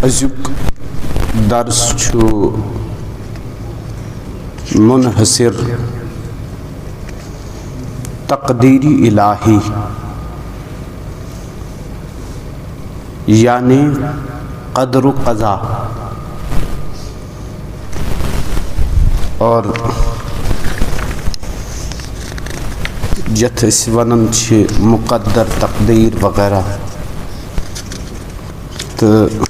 أزيك درس شو منحصر تقدیری الہی یعنی قدر و قضا اور یتھ أسۍ ونان چھِ مقدر تقدیر وغیرہ تہٕ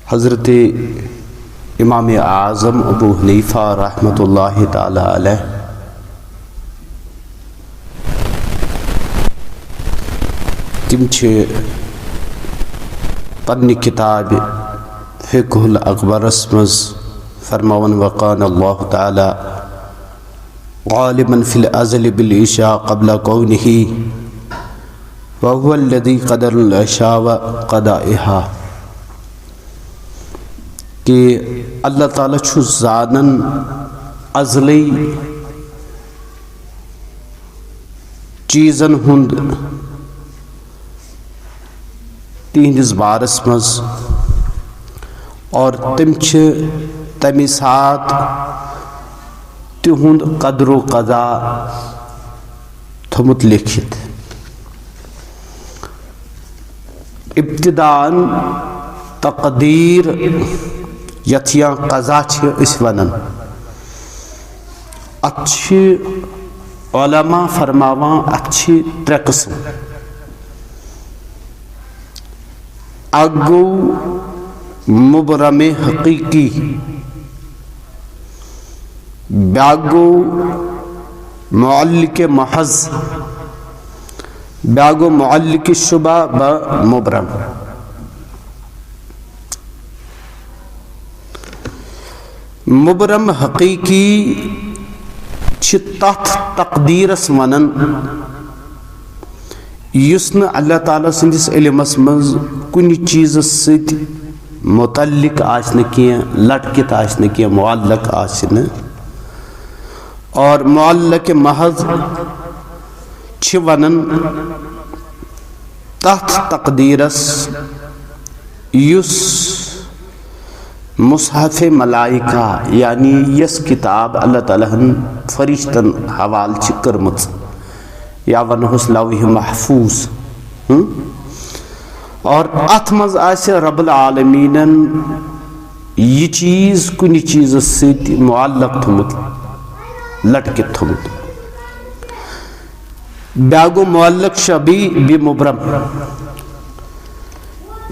حضرت امام اعظم ابو حنیفہ رحمۃ اللہ تعالی علیہ تم چھِ پننہِ کتاب فقہ الاکبرس منٛز فرماون وقان اللہ تعالی غالبا فی الازل بالعشاء قبل کونہ وهو الذی قدر العشاء وقضائها کہ اللہ تعالیٰ چھُ زانن ازلی چیزن ہند تہندس بارس مز اور تم چھِ تمہِ سات تہند قدر و قضا تھومت لیکھت ابتداءً تقدیر یتھ یا قضا چھِ أسۍ ونان اتھ چھِ علماء فرماوان اتھ چھِ ترٛےٚ قٕسم اکھ گوٚو مبرم حقیقی بیٛاکھ گوٚو معلق محض بیٛاکھ گوٚو معلق شبہ مبرم مبرم حقیقی چھِ تتھ تقدیرس ونان یُس نہٕ اللہ تعالیٰ سٕنٛدِس علمس منٛز کُنہِ چیٖزس سۭتۍ متعلق آسہِ نہٕ کینٛہہ لٹکِتھ آسہِ نہٕ کینٛہہ معلق آسہِ نہٕ اور معلق محض چھِ ونان تتھ تقدیرس یُس مصحف ملائکہ یعنی یس کتاب اللہ تعالیٰ ہن فرشتن حوال چھ کرمت یا ونہوس لوح محفوظ اور اتھ مز آسہِ رب العالمینن یہ چیز کُنہِ چیزس سۭتۍ معلق تھومت لٹکِتھ تھومت بیٛاکھ گوٚو معلق شبیہ بمبرم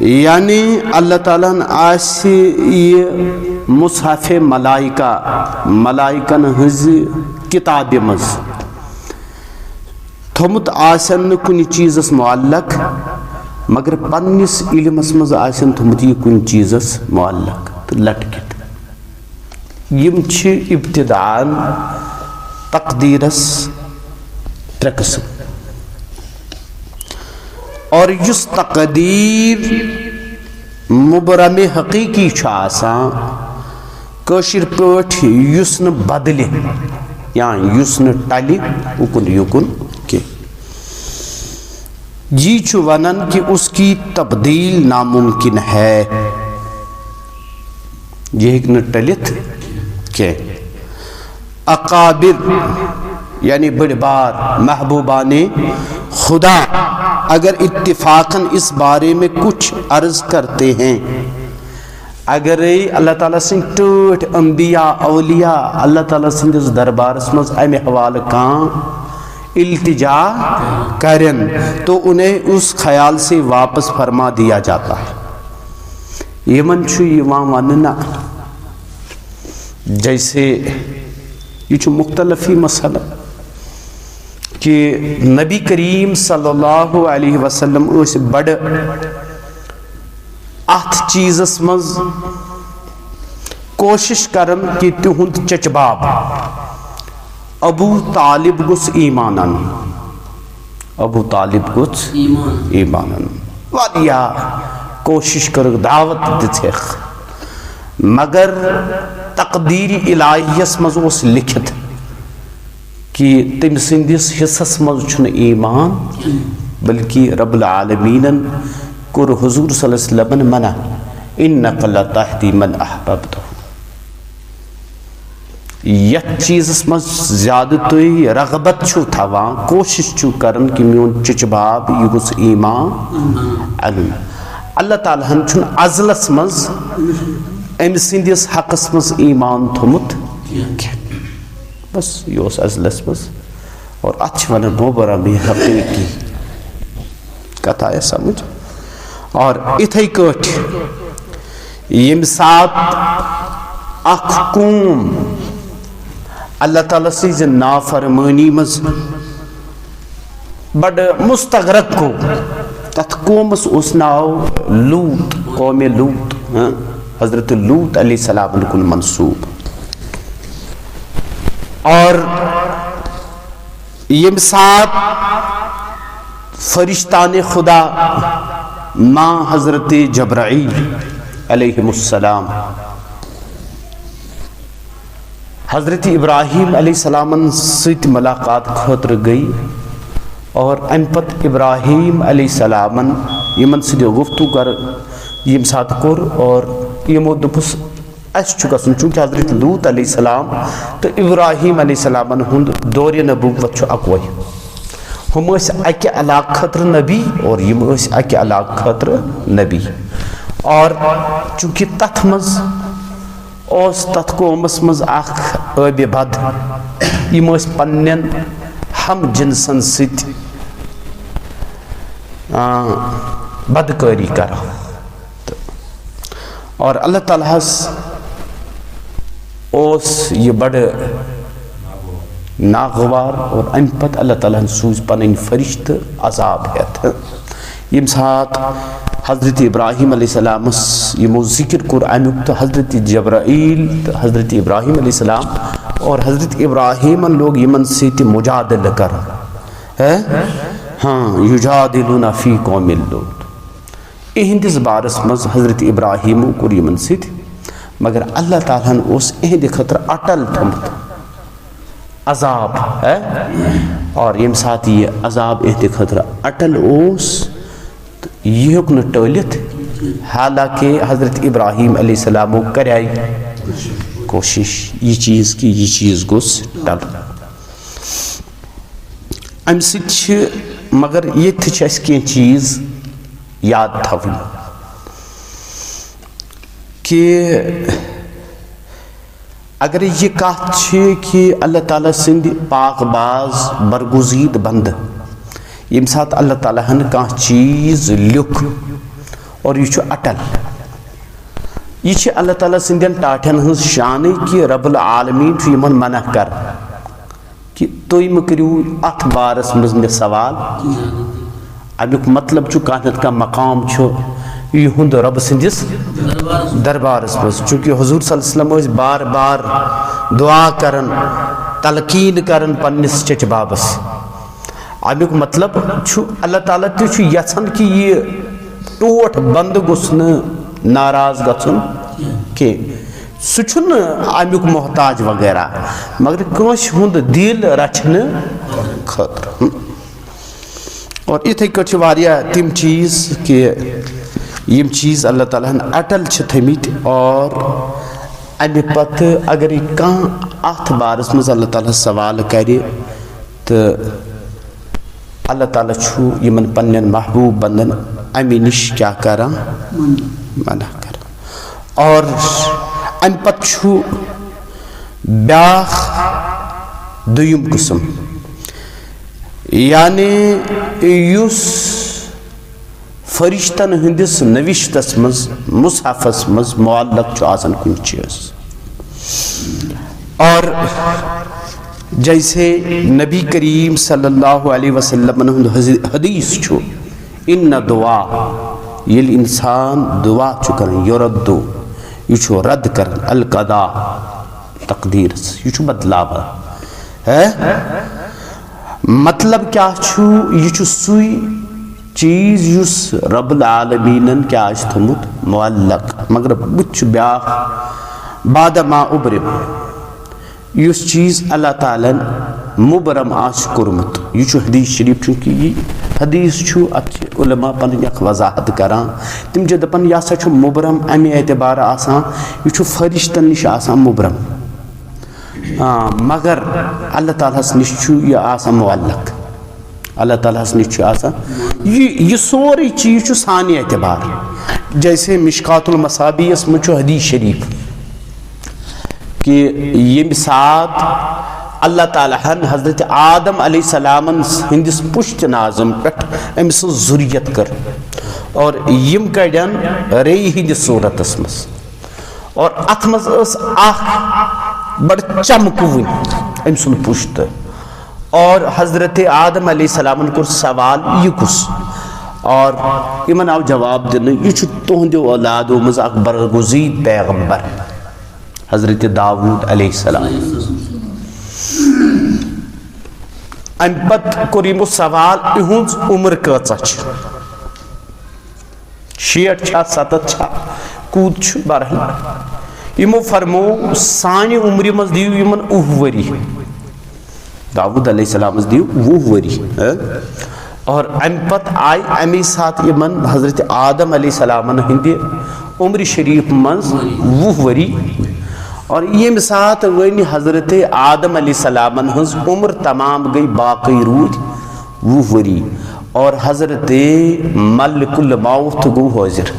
یعنی اللہ تعالیٰ آسہِ یہ مصحف ملائکہ ملائکن ہنٛز کتابہِ منٛز تھومت آسن نہٕ کُنہِ چیٖزس معلق مگر پننس علمس منٛز آسن تھومت یہ کُنہِ چیٖزس معلق تہٕ لٹکِتھ یم چھِ ابتداءً تقدیرس ترٛےٚ قٕسم اور یُس تقدیر مبرم حقیقی چھُ آسان کٲشِر پٲٹھۍ یُس نہٕ بدلہِ یا یُس نہٕ ٹلہِ اُکُن یُکُن کینٛہہ جی چھُ ونان کہ اس کی تبدیل ناممکن ہے یہ ہیٚکہِ نہٕ ٹٔلِتھ کینٛہہ اقابر یعنی بڑے بار محبوبان خدا اگر اتفاقاً اس بارے میں کچھ عرض کرتے ہیں اگر اللہ تعالیٰ سٕنٛدۍ ٹٲٹھۍ انبیاء اولیاء اللہ تعالیٰ سٕنٛدِس دربارس منٛز امہِ حوالہٕ کانٛہہ التجا کرن تو انہیں اس خیال سے واپس فرما دیا جاتا ہے یمن چھُ یِوان وننہٕ جیسے یہ چھُ مختلف ہی مسئلہ کہ نبی کریم صلی اللہ علیہ وسلم اس بڑ ات چیزس مز کوشش کرن کہ تہند چچباب ابو طالب گوس ایمانن ابو طالب گوس ایمانن واریاہ کوشش کر دعوت دتھ مگر تقدیر الہیس مز اس لکھت کہ تم سندس حصس مز چھن ایمان بلکہ رب العالمین کور حضور صلی اللہ علیہ وسلم منع انک لتہدی من احببتہ یت چیزس مز زیادہ تھی رغبت چھو تھوان کوشش چھو کرن کہ میون چچ باب یہ گوس ایمان علم اللہ تعالیٰ ہن چھن ازلس مز ام سندس حقس مز ایمان تھومت بس یہ اس ازلس مز اور اچھ ون موبرہ میں حقیقی کتا ہے سمجھ اور اتھائی کٹ یم سات اخ قوم اللہ تعالیٰ سے نافرمانی مز بڑ مستغرق کو تت قومس اس ناو لوط قوم لوط حضرت لوط علیہ السلام کن منصوب اور یم سات فرشتان خدا ماں حضرت جبرائیل علیہ السلام حضرت ابراہیم علیہ السلام ست ملاقات خاطر گئی اور ام پت ابراہیم علیہ السلام یمن سد گفتگو کر یم سات کور اور یمو دپس اس گھن چونکہ حضرت لوط علیہ السلام تو ابراہیم علیہ السلام ہند دور نبوت اکوے ہم اکہ علاقہ خاطر نبی اور یم اکہ علاقہ خاطر نبی اور چونکہ تتھ مز اس تتھ قومس مز اخ عاب بد یم پنن ہم جنسن ست بدکاری کر اور اللہ تعالیٰ اس یہ بڑ ناغوار اور ام پت اللہ تعالیٰ سوز پن فرشت عذاب ہیت یم سات حضرت ابراہیم علیہ السلام یمو ذکر کور امیک تو حضرت جبرائیل حضرت ابراہیم علیہ السلام اور حضرت ابراہیم لوگ یمن سیت مجادل کر ہاں یجادلون فی قوم لوط اہندس بارس مز حضرت ابراہیم کور یمن سیت مگر اللہ تعالیٰ اس اہند خطر اٹل تھمت عذاب ہے اور یم ساتھ یہ عذاب اہند خطر اٹل اس یہ ہکن ٹلت حالانکہ حضرت ابراہیم علیہ السلام کرائی کوشش یہ چیز کی یہ چیز گوس ٹل ام ست مگر یہ اس کی چیز یاد تھوین کہ اگر یہ کہت کہ اللہ تعالیٰ سند پاک باز برگزید بند یم سات اللہ تعالیٰ ہن کان چیز لکھ اور یہ اٹل یہ اللہ تعالیٰ سندین ٹاٹھن ہن شان کہ رب العالمین یمن منع کر کہ تُہۍ مہ کٔرِو اتھ بارس مز مے سوال امیک مطلب کانت کا مقام یہند رب سندس دربارس مز چونکہ حضور صلی اللہ علیہ وسلم بار بار دعا کرن تلقین کرن پنس چچ بابس امیک مطلب اللہ تعالیٰ تہ یژھان کہ یہ ٹوٹ بند گوس ناراض گژھن کہ سہ امیک محتاج وغیرہ مگر کنس ہند دل رچھن خاطر اور اتھے کٹ تم چیز کہ یم چیز اللہ تعالیٰ اٹل تھمت اور امہ پتہ اگر کان ات بارس مز اللہ تعالیٰ سوال کر تو اللہ تعالیٰ یمن پنن محبوب بندن امی نش کیا کران منع کر اور ام پت بیاخ دویم قسم یعنی یس فرشتن ہندس نوشتس مز مصحفس مز معلق آسان کن چیز اور جیسے نبی کریم صلی اللہ علیہ وسلم حدیث ان دعا یل انسان دعا کرن یردو یہ رد کرن القضاء تقدیر یہ بدلاو ہے مطلب کیا یہ سوئی چیز یس رب العالمین کیا تھومت معلق مگر بت بیاخ بعد ما ابرم یس چیز اللہ تعالیٰ مبرم آس کورمت یہ حدیث شریف چونکہ یہ حدیث ات علماء پن وضاحت کران تم دپان یہ ہسا مبرم امہ اعتبار آسان یہ فرشتن نش آسان مبرم مگر اللہ تعالیٰ نش یہ آسان معلق اللہ تعالیٰ نش آسان یہ سوری چیز سانہ اعتبار جیسے مشکات المصابیح مجھ حدیث شریف کہ یم سات اللہ تعالیٰ حضرت آدم علیہ السلام ہندس پشت نازم پہ ام سن ذریت کر اور یم کڑین ری ہندس صورتس مز اور ات مز بڑ چمکون ام سن پشت اور حضرت آدم علیہ السلام کور سوال یہ کس اور یمن آو جواب دن یہ تہندو اولادو مز اک برگزید پیغمبر حضرت داود علیہ السلام ام پت کوریم سوال اہنز عمر کچا 60 چھا 70 چھا کود چھ برحال یمو فرمو سانی عمری مز دیو یمن 20 وری داود علیہ السلام مز دیو 20 وری اور ام پت آئی امی ساتھ یمن حضرت آدم علیہ السلام ہندی عمر شریف مز 20 وری اور یہ ساتھ ونی حضرت آدم علیہ السلام ہنز عمر تمام گئی باقی روز 20 وری اور حضرت ملک الموت گو حاضر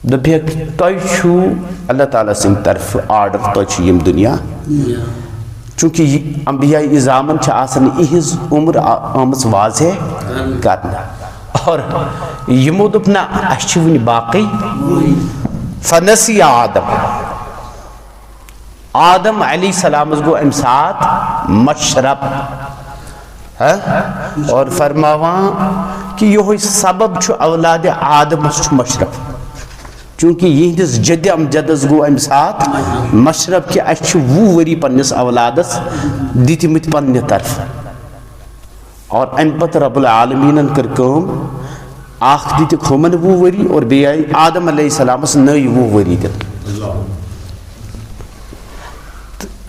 دپیک تُہۍ چھو اللہ تعالیٰ سن طرف آرڈر تُہۍ چھو یم دنیا چونکہ انبیاء اعظامن چھ آسن اہز عمر آمز واضح کرنا اور یمو دپنا اچھ ونی باقی فنسی آدم علیہ السلام گو ام سات مشرب اور فرماوان کہ یہ سبب چھو اولاد آدم چھو مشرب چونکہ یہ دس جد امجدس گو ام سات مشرب کی اچھ 20 وری پنس اولادس دیتی مت پنی طرف اور ام پت رب العالمین کر کم آخ دیتی کھومن 20 وری اور بی آئی آدم علیہ السلام اس نئی 20 وری دل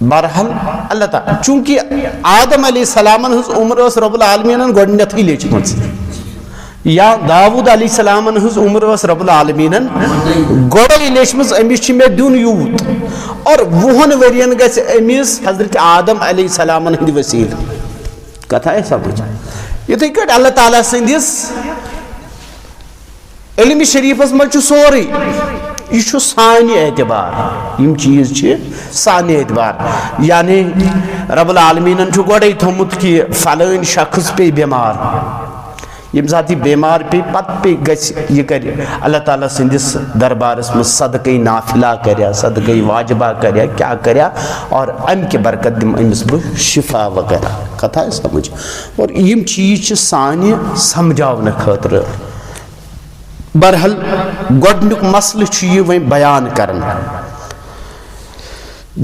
بہرحال اللہ تعالیٰ چونکہ آدم علیہ السلام ہز عمر اس رب العالمین گوڑنیت ہی لیچ منز یا داود علیہ السلام ہز عمر اس رب العالمین گوڑا ہی لیچ منز امیس چھ میں دون یوت اور وہن ورین گیس امیس حضرت آدم علیہ السلام ہندی وسیل کتھا ہے سمجھ یہ تو کٹ اللہ تعالیٰ سندیس علم شریف اس ملچ سوری یہ چھو سانی اعتبار یم چیز چھے سانی اعتبار یعنی رب العالمین چھو گوڑے تھمت کی فلین شخص پہ بیمار یم ذاتی بیمار پہ پت پہ گس یہ کری اللہ تعالیٰ سندس دربار اس میں صدقی نافلہ کریا صدقی واجبہ کریا کیا کریا اور ام کے برکت دم امس بہ شفا وغیرہ کتھا ہے سمجھ اور یم چیز چھے سانی سمجھاونے خاطر برحال گوڑنک مسئلہ چھو وہ بیان کرنا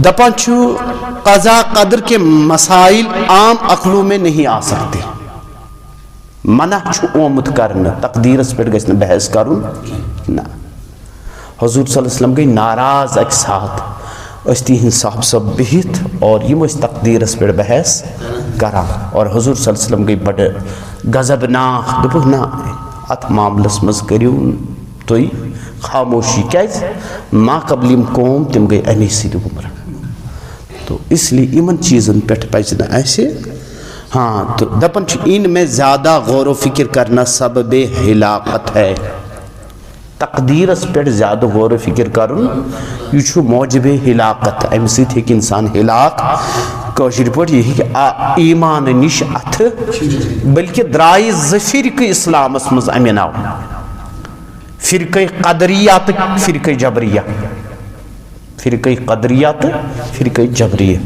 دپان چھو قضا قدر کے مسائل عام عقلوں میں نہیں آ سکتے منع چھو اومد کرنا تقدیر اس پر گئے بحث کرن نا حضور صلی اللہ علیہ وسلم گئی ناراض ایک ساتھ استی ہن صاحب سب بہت اور یہ اس تقدیر اس پر بحث کرا اور حضور صلی اللہ علیہ وسلم گئی بڑے غضبناک دپو نا ات معاملس مز کریو توی خاموشی کیز ما قبلیم قوم تم گئی امی سید عمر تو اس لیے ایمن چیزن پیٹ پیچنا ایسے ہاں تو دپن ان میں زیادہ غور و فکر کرنا سبب ہلاکت ہے تقدیر اس پیٹ زیادہ غور و فکر کرن یہ چھو موجب ہلاکت امی سید ایک انسان ہلاک کوشر پوٹ یہ کہ ایمان نش ات بلکہ درائی فرقہ اسلام اس مز امین آو فرقہ قدریات فرقہ جبریہ فرقہ قدریات فرقہ جبریہ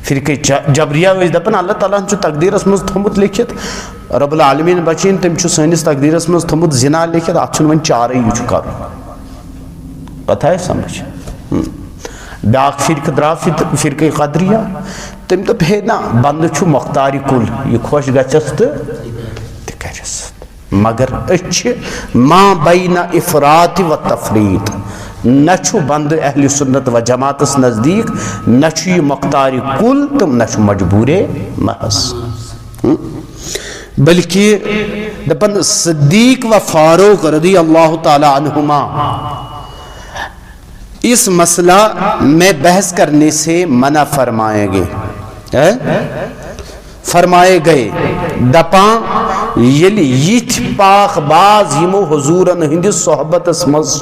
فرقہ جبریہ ویس دپن اللہ تعالیٰ چھو تقدیر اس مز تھمت لکھت رب العالمین بچین تم چھو سینس تقدیر اس مز تھمت زنا لکھت اچھن من چارے یہ چھو کرو پتہ ہے سمجھ بیاق فرقہ درا فرقہ قدریہ تم تو پہنا بند چھو مختاری کل یہ خوش گچست تکرست مگر اچھ ما بین افراط و تفرید نچو بند اہل سنت و جماعت نزدیک نچو یہ مختار کل تم نچو مجبور محض بلکہ دپن صدیق و فاروق رضی اللہ تعالی عنہما اس مسئلہ میں بحث کرنے سے منع فرمائے گئے دپاں یت پاک باز یمو حضورن ہندس صحبت مز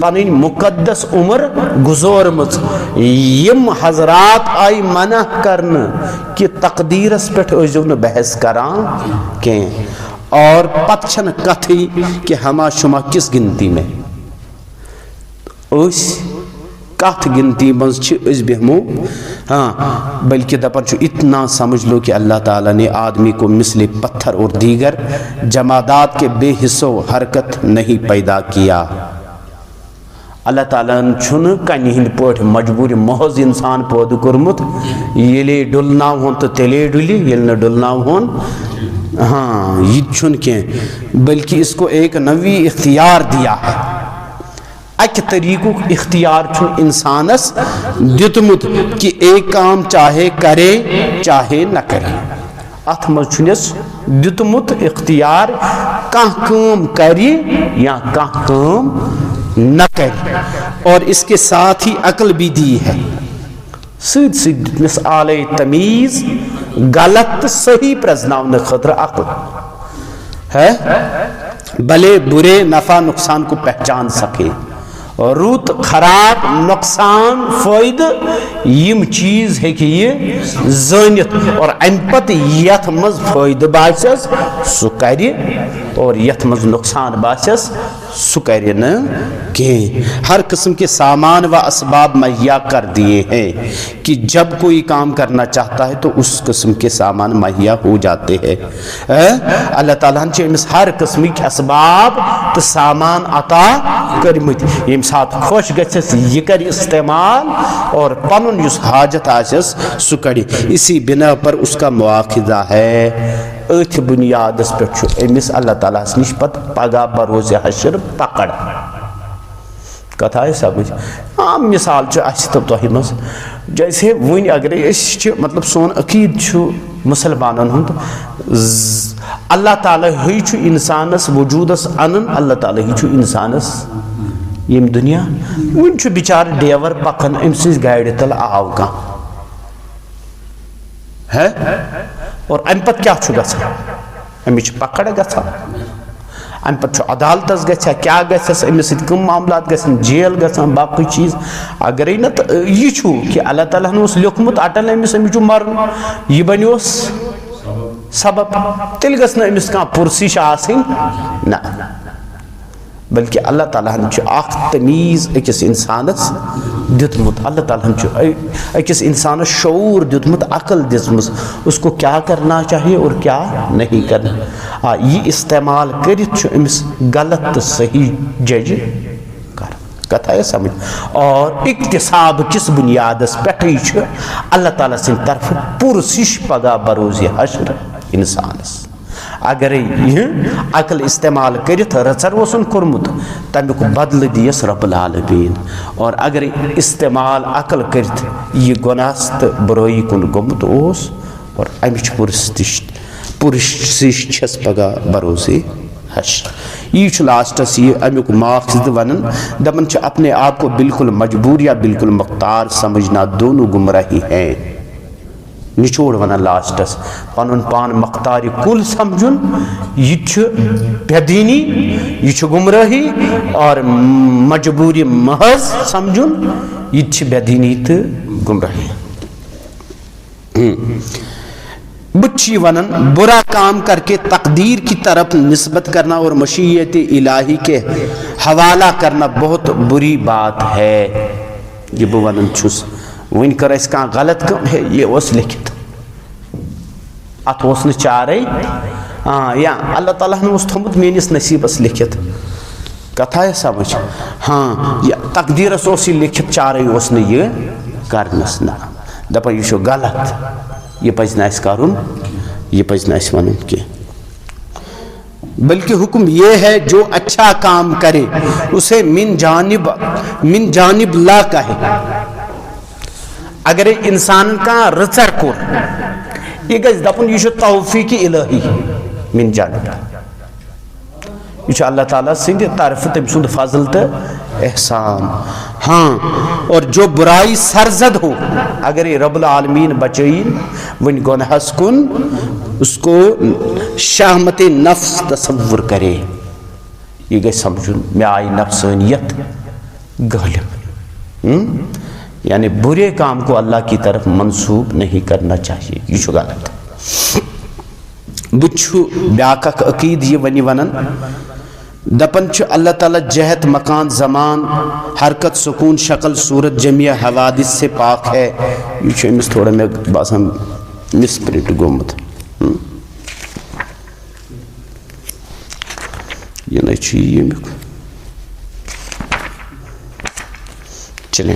پن مقدس عمر گزورمت یم حضرات آئی منع کرن کہ تقدیرس پہ ازو ن بحث کران کی اور پتچھن کتھی کہ ہما شما کس گنتی میں کت گنتی مز بہمو ہاں بلکہ دپن اتنا سمجھ لو کہ اللہ تعالیٰ نے آدمی کو مثل پتھر اور دیگر جمادات کے بے حص و حرکت نہیں پیدا کیا اللہ تعالیٰ چھن کنہ ہند پٹ مجبور محض انسان پود کورمت یلے ڈلنا ہون تو تیلے ڈلی یل نہ ڈلنا ہون ہاں یہ چھن کی بلکہ اس کو ایک نوی اختیار دیا ہے اک طریقہ اختیار چھن انسانس دیتمت کہ ایک کام چاہے کرے چاہے نہ کرے ات مز چھنس دیتمت اختیار کانہ کام کری یا کانہ کام نہ کرے اور اس کے ساتھ ہی عقل بھی دی ہے سید سید آلے تمیز غلط صحیح پرزناؤن خطر عقل ہے بھلے برے نفع نقصان کو پہچان سکے روت خراب نقصان فائدہ یم چیز ہے کہ یہ زانت اور امپت یت مز فائدہ باسس سو کری اور یت مز نقصان باسس سو کری نا کہ ہر قسم کے سامان و اسباب مہیا کر دیے ہیں کہ جب کوئی کام کرنا چاہتا ہے تو اس قسم کے سامان مہیا ہو جاتے ہیں اللہ تعالیٰ نے امس ہر قسم کے اسباب تو سامان عطا کرمت یم ساتھ خوش گھس یہ کر استعمال اور پنن یس حاجت آسس سو کڑی اسی بنا پر اس کا مواخذہ ہے اتھ بنیاد پہ امس اللہ تعالیٰ نش پت پگہ بروز حشر پکڑ کتھا ہے سمجھ عام مثال تو تہ مز جیسے ون اگر مطلب سون عقید مسلمانن ہند اللہ تعالیٰ ہی انسانس وجودس انن اللہ تعالیٰ ہی انسانس یم دنیا ون بچار ڈیور پکان ام سز گاڑی تل آو کان ہے اور ام پت کیا گژھان امچ پکڑ گژھان ام پت عدالتس گژھا کیا گژھس امس سۭتۍ کم معاملات گژھن جیل گژھان باقی چیز اگرے نہ یہ کہ اللہ تعالیٰ ہن لیوکھمت اٹل امس امس مرن یہ بنیوس سبب تیل گژھِ نہٕ امس کانٛہہ پُرسِش آسٕنۍ نہ بلکہ اللہ تعالیٰ ہن اخ تمیز اکس انسانس دیتمت اللہ تعالیٰ ہن اکس انسانس شعور دیتمت عقل دزمس اس کو کیا کرنا چاہیے اور کیا نہیں کرنا یہ استعمال کرت امس غلط تو صحیح جج کر کتھا ہے سمجھ اور اقتصاب کس بنیاد پہ اللہ تعالیٰ سن طرف پرسش پگہ بروز حشر انسانس اگر یہ عقل استعمال کرت رچر وسن کورمت تمیک بدل دیس رب العالمین اور اگر استعمال عقل کرت یہ گناہ تو برائی کن گومت اوس اور امچ پرسش چھس پگہ بروز حشر یہ لاسٹس یہ امیک ماخذ ونن دپن اپنے آپ کو بالکل مجبور یا بالکل مختار سمجھنا دونوں گمراہی ہیں نچوڑ ونان لاسٹس پنن پان مختار کل سمجھن یہ بے دینی یہ گمراہی اور مجبوری محض سمجھن یہ بے دینی تو گمراہی بچی ونن برا کام کر کے تقدیر کی طرف نسبت کرنا اور مشیت الہی کے حوالہ کرنا بہت بری بات ہے یہ بہ ونن چھس ون کر اس کا غلط کم ہے یہ اس لکھت ات اس نہ چارے یا اللہ تعالیٰ نے اس تھومت میانس نصیبس لکھت کتھا ہے سمجھ ہاں یا تقدیرس اس یہ لکھت چارے اس نے یہ کرنس نہ دپا یہ غلط یہ پزِ نہ اس کرن یہ پزِ نہ اس ونن کی بلکہ حکم یہ ہے جو اچھا کام کرے اسے من جانب لا کہے. اگر انسان کا رچر کور یہ گژھِ دپُن یہ توفیق الہی من جانب یہ اللہ تعالیٰ سند طرف تم سند فضل تو احسان. ہاں اور جو برائی سرزد ہو اگر یہ رب العالمین بچائین ون گناہس کن اس کو شہمت نفس تصور کرے یہ گئی سمجھن میں آئی نفسانیت غالب. یعنی برے کام کو اللہ کی طرف منسوب نہیں کرنا چاہیے یہ چھو غلط. بچھو بیاک عقید یہ ونی ونن دپن چھ اللہ تعالیٰ جہت مکان زمان حرکت سکون شکل صورت جمعیہ حوادث سے پاک ہے. یہ چھو امس تھوڑا میں باسم مسپرٹ گومت یہ نہیں چاہیے میں چلیں.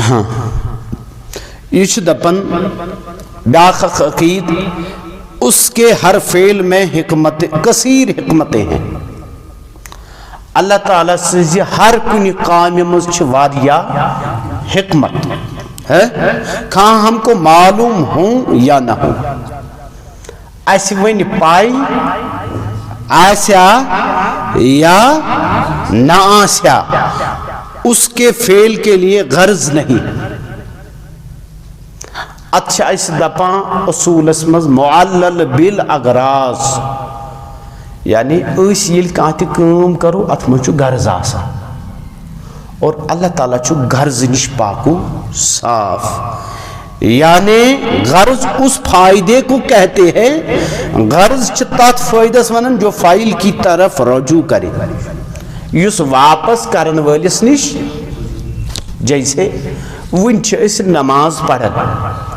ہاں یہ چھ دپن بیاک عقید اس کے ہر فعل میں حکمت کثیر حکمتیں ہیں. اللہ تعالیٰ سے ہر کنی کام مز چھ واریا حکمت ہے کہاں ہم کو معلوم ہوں یا نہ ہوں. ایسی ون پائی آسیا یا نہ آسیا اس کے فعل کے لیے غرض نہیں. اچھا اس دپان اصول اسمز معلل بالاغراض یعنی اس یل کانتی کام کرو اتمنچو غرض آسا اور اللہ تعالیٰ چھو غرض نش پاکو صاف. یعنی غرض اس فائدے کو کہتے ہیں غرض چھتات فائدہ سوانن جو فائل کی طرف رجوع کرے یس واپس کرن والس نش. جیسے ون چھ اس نماز پڑھن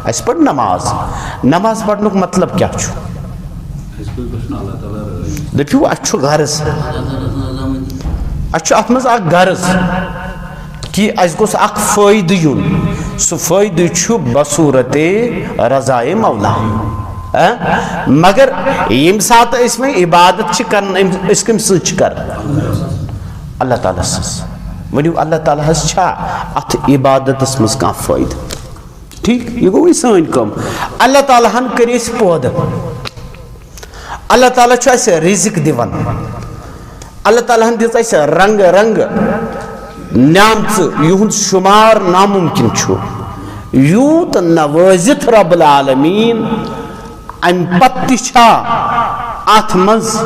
اس پڑھ نماز پڑھنے کا مطلب کیا چھو دپیو اچھو غرض اچھو اتمز اک غرض کہ اس گوس اک فائدہ یون سو فائدہ چھو بصورت رضائے مولا. مگر یم سات اس میں عبادت چھ کرن اس کم سچ کر اللہ تعالیٰ سس ونیو اللہ تعالیٰ ہس چھا ات عبادت اس مز کان فائدہ. ٹھیک یہ گوئی سان کم اللہ تعالیٰ ہن کریس پود اللہ تعالیٰ چھو ایسے رزق دیون اللہ تعالیٰ ہن دیتا ایسے رنگ رنگ نعمت یہن شمار ناممکن چھو یوت نوازت رب العالمین ام پتی چھا ات مز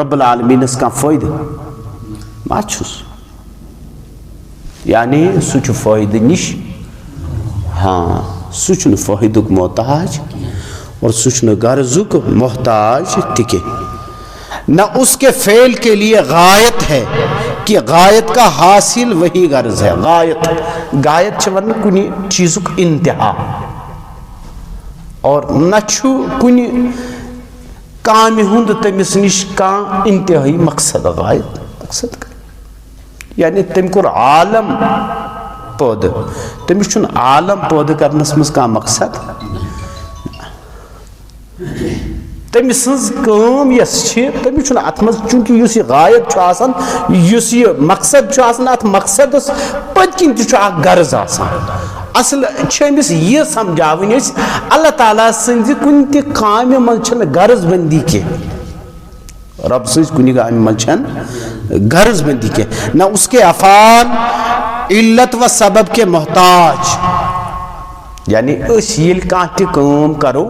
رب العالمین اس کا فائدہ ما چھوس. یعنی سوچ فائدہ نش ہاں سوچ فائدک محتاج اور سوچ غرضک محتاج تکے نہ اس کے فعل کے لیے غایت ہے کہ غایت کا حاصل وہی غرض ہے. غایت چھوڑنا کنی چیزک انتہا اور نہ چھو کنی کام ہند تمس نش کان انتہائی مقصد غایت مقصد یعنی تم کور عالم پود تمس چھن عالم پود کرنس مز کا مقصد تمس سز کام یس چھ تمس چھن ات مز چونکہ یس یہ غایت چھ آسان یس یہ مقصد چھ آسان ات مقصدس پت کن تہ چھ غرض آسان. اصل چھمس یہ سمجھاون اس اللہ تعالیٰ سنز کن تہ کام من چھن غرض بندی کے رب سنز کنی کام من چھن غرض بندی کے نہ اس کے افعال علت و سبب کے محتاج. یعنی اس یل کان تہ کام کرو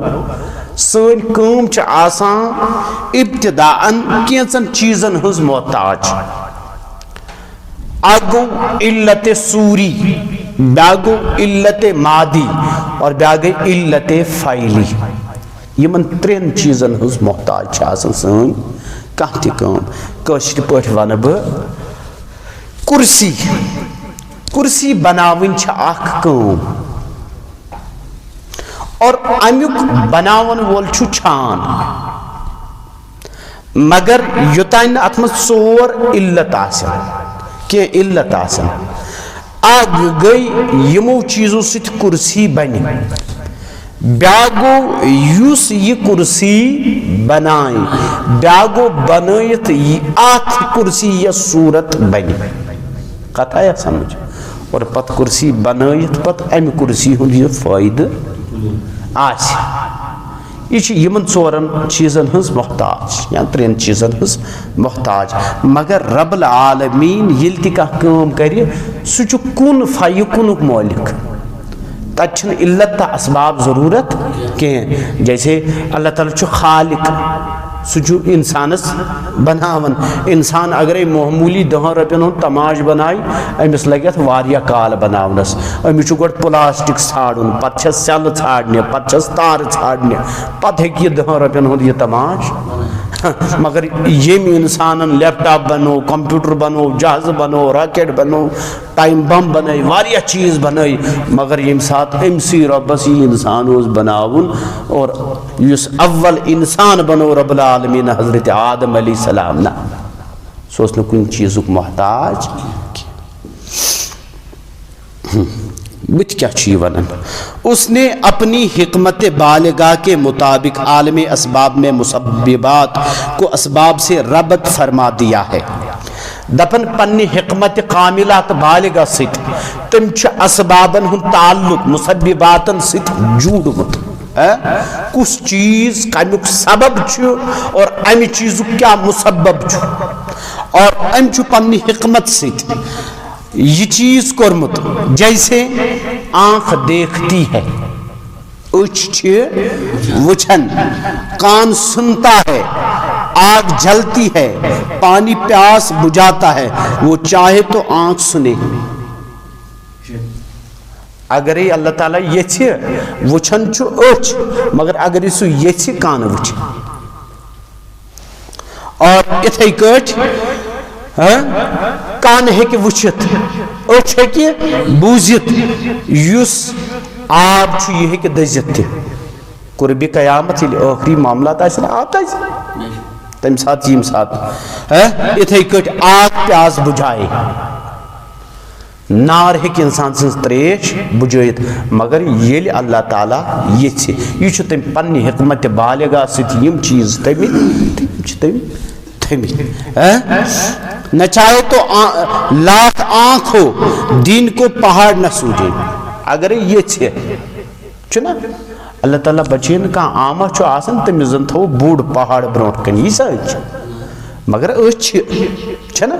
سن کام چھ آسان ابتداءن کینچن چیزن ہز محتاج. اگو علت سوری بیاگو علت مادی اور بیاگو علت فائلی یمن ترین چیزن ہز محتاج چھ آسان سن کان تہ کام. کشر پٹ ون بہ کرسی بناون چھ اخ کام اور امیک بناون وول چھو چھان مگر یوتان ات مز ژور علت آسن کی علت آسن اگ گئی یمو چیزو ست کرسی بنی بیاگو یوس یہ کرسی بنائیں بیاگو بنائت آت کرسی یہ صورت بنی کتھا یا سمجھ اور پت کرسی بنائت پت ام کرسی ہند یہ فائدہ آس یہ یمن ژورن چیزن ہز محتاج یا ترین چیزن ہز محتاج مگر رب العالمین یل تہ کانٛہہ کٲم کرِ سُہ چھُ کُن فیکُنُک مٲلک تت چھنہٕ علت تہٕ اسباب ضروٗرت کینٛہہ جیسے اللہ تعالیٰ چھُ خالق سُہ چھُ انسانس بناون انسان اگرے معمولی 10 رۄپین ہُنٛد تماش بنایہِ أمِس لگہِ اتھ واریاہ کال بناونس أمِس چھُ گۄڈٕ پلاسٹک ژھانڈُن پتہٕ چھس سیلہٕ ژھانڈنہِ پتہٕ چھس تارٕ ژھانڈنہِ پتہٕ ہیٚکہِ یہِ 10 رۄپین ہُنٛد یہِ تماش مگر یم انسانن لیپ ٹاپ بنو کمپیوٹر بنو جہاز بنو راکٹ بنو ٹائم بم بنائی واریاہ چیز بنائی مگر یم سات امسی ربس یہ انسان اوس بناون اور یس اول انسان بنو رب العالمین حضرت آدم علیہ السلام نا سوس نہ کن چیزک محتاج بت کیا چی ونن اس نے اپنی حکمت بالغہ کے مطابق عالم اسباب میں مسببات کو اسباب سے ربط فرما دیا ہے دپن پنی حکمت کاملات بالغہ ست تم چھ اسبابن ہن تعلق مسبباتن ست جوڑمت کس چیز کمیک سبب چھ اور امی چیزک کیا مسبب چھ اور ام چھ پنی حکمت ست یہ چیز کرمت جیسے آنکھ دیکھتی ہے اچھ وچھن کان سنتا ہے آگ جلتی ہے پانی پیاس بجھاتا ہے وہ چاہے تو آنکھ سنے اگر اللہ تعالیٰ یہ وچھن چھو اچھ مگر اگر یہ سو یہ کان وچھ اور اتھائی کٹ کان ہے کہ وچھت اچھ ہے کہ بوزت یس آب چھو یہ ہے کہ دزت تھی قرب قیامت آخری معاملات آئے سنا آب تائے تم ساتھ یم ساتھ اتھائی کٹ آگ پیاس بجھائے نار ہے کہ انسان سنس تریش بجھائیت مگر یہ اللہ تعالیٰ یہ چھے یہ چھو تم پنی حکمت بالغہ ست یم چیز تمی نہ چاہے تو لاکھ آنکھ ہو دین کو پہاڑ نہ سوجے اگر یہ چھے چھنا اللہ تعالیٰ بچین کا آمہ چھو آسن تم زن تھو بوڑ پہاڑ برونٹ کنی سچ مگر چھنا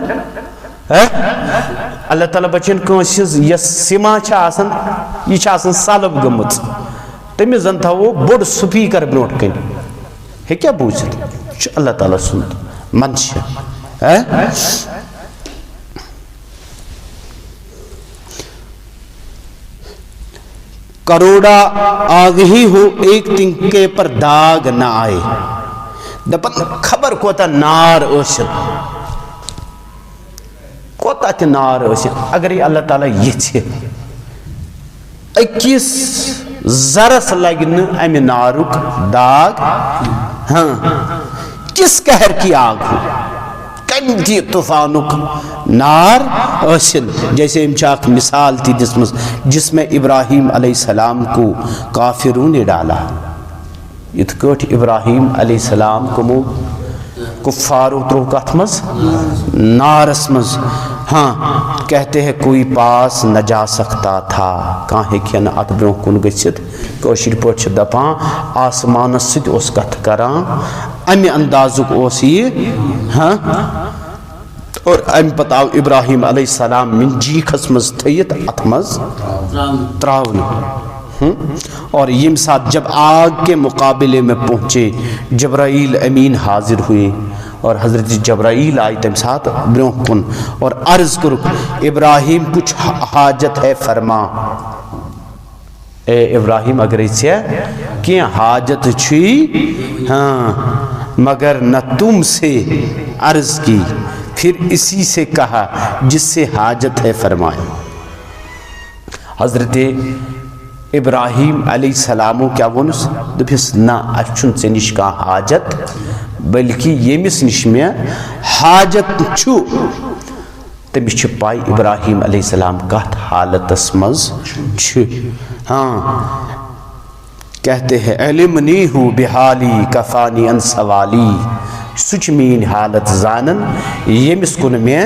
اللہ تعالیٰ بچین کنسیز یہ سما چھا آسن یہ چھا آسن سالب گمت تم زن تھو بوڑ سپیکر برونٹ کنی ہے کیا بوجھت اللہ تعالیٰ سنت منشا کروڑا آگ ہی ہو ایک تنکے پر داغ نہ آئے دپن خبر کوتا نار اوشت کوتا تی نار اوشت اگر یہ اللہ تعالیٰ یہ چھے 21 زرس لگن امی نارک داغ ہاں کس قہر کی آگ ہو کندی طوفانک نار اوشن جیسے امچاک مثال تھی جس میں ابراہیم علیہ السلام کو کافروں نے ڈالا اتکوٹ ابراہیم علیہ السلام کو مو کفارو ترو کاتمز نارس مز ہاں کہتے ہیں کوئی پاس نہ جا سکتا تھا کہاں ہے کیا نہ اتبروں کن گچت کوشر پوچھ دپاں آسمان ست اس کت کران امی اندازک اوسی ہاں اور ام پتاو ابراہیم علیہ السلام من جی خسمز تھیت اتمز تراؤن اور یہ ساتھ جب آگ کے مقابلے میں پہنچے جبرائیل امین حاضر ہوئے اور حضرت جبرائیل آئی تم ساتھ برون کن اور عرض کرو ابراہیم کچھ حاجت ہے فرما اے ابراہیم اگر اسے کیا حاجت چھوئی ہاں مگر نہ تم سے عرض کی پھر اسی سے کہا جس سے حاجت ہے فرمائے حضرت ابراہیم علیہ السلام کیا ونس دپس نہ اچھن سے نش کا حاجت بلکہ یمس نش میں حاجت چھو تمس چھ پائی ابراہیم علیہ السلام کت حالت مز چھ ہاں کہتے ہیں علمنی ہو بحالی کفانی ان سوالی سچ مین حالت زانن یمس کن میں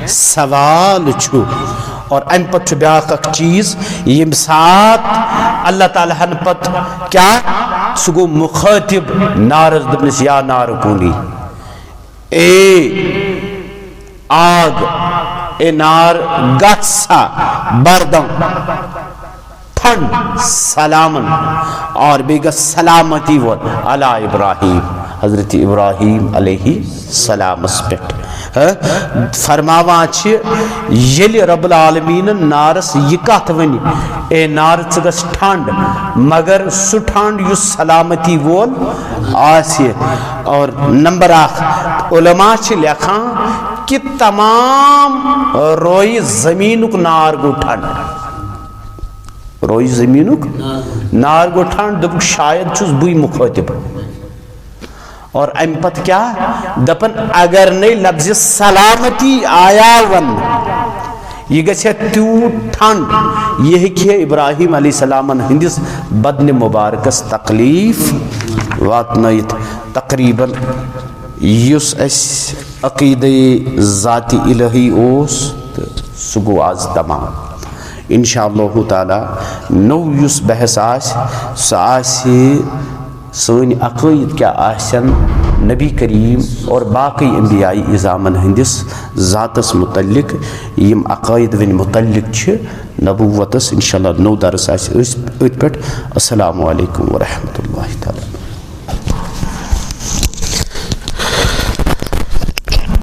سوال چھو اور ان پت بیاق اک چیز یم سات اللہ تعالیٰ ہن پت کیا سگو مخاطب نارز دبنس یا نار کونی اے آگ اے نار گتسا بردم ٹھنڈ سلامن اور بیگا سلامتی و علی ابراہیم حضرت ابراہیم علیہ السلام اسپیٹ فرماوان چھ یلی رب العالمین نارس یہ کت ونی اے نار ثگس ٹھنڈ مگر سہ ٹھنڈ یس سلامتی وول آسی اور نمبر 1 علماء چھ لکھان کہ تمام روئی زمینک نار گو ٹھنڈ روئی زمینک نار گو ٹھنڈ دب شاید چھس بوئی مخاطب اور ام پت کیا دپن اگر نہیں لفظ سلامتی آیا ون یہ گھے تیوت ٹھنڈ یہ کہ ابراہیم علیہ السلام ہندس بدن مبارکس تکلیف واتنائت تقریباً یس اس عقید ذاتی الہی اوس سگو آز تمام انشاءاللہ تعالی نو یس بحث آس ساسی سن عقائد کیا آسن نبی کریم اور باقی انبیاء اعظامن ہندس ذاتس متعلق یم عقائد ون متعلق چھ نبوتس انشاءاللہ نو درس آس ات پہ السلام علیکم ورحمۃ اللہ تعالی